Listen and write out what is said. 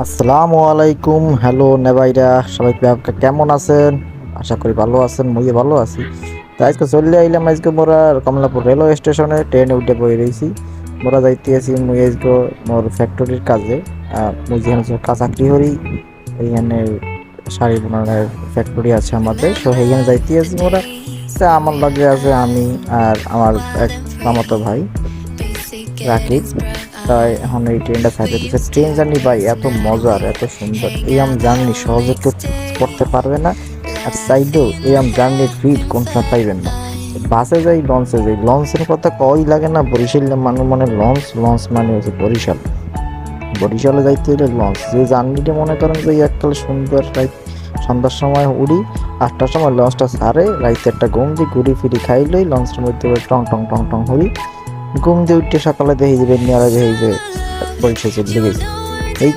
আসসালামু আলাইকুম। হ্যালো নেবাইরা, সবাই কেমন আছেন? আশা করি ভালো আছেন, মুইও ভালো আছি। তো আজকে চলে আইলাম, আজকে মোরা কমলাপুর রেলওয়ে স্টেশনে ট্রেনে উঠে বই রয়েছি। মোরা যাইতে আছি মুই আজকে মোর ফ্যাক্টরির কাজে। মুই যেখানে চাকরি করি এইখানে শাড়ি বানানোর ফ্যাক্টরি আছে আমাদের, তো সেইখানে যাইতে আছি মোরা। তা আমার লগে আছে আমি আর আমার এক মামাতো ভাই রাকিব। তাই এখন এই ট্রেনটা ছাড়তে দিচ্ছে। ট্রেন জার্নি ভাই এত মজার, এত সুন্দর, এই আম জার্নি সহজে কেউ করতে পারবে না। আর চাইলেও এই আম জার্নির ফিল কোনটা পাইবেন না। বাসে যাই, লঞ্চে যাই, লঞ্চের কথা কই লাগে না। বরিশাল মানুষ মানে লঞ্চ, লঞ্চ মানে হচ্ছে বরিশাল। বরিশালে যাইতে হলে লঞ্চ, যে জার্নিটা মনে করেন যে এককালে সুন্দর রাইত সন্ধ্যার সময় উড়ি, 8টার সময় লঞ্চটা ছাড়ে, রাইতে একটা ঘুম দিয়ে ঘুরি ফিরি খাইলই লঞ্চের মধ্যে টং টং টং টং হরি। ঘুম দিয়ে উঠতে সকালে দেখি যে নিয়ারা দেখি যে বরিশাল চলে গেছে। এই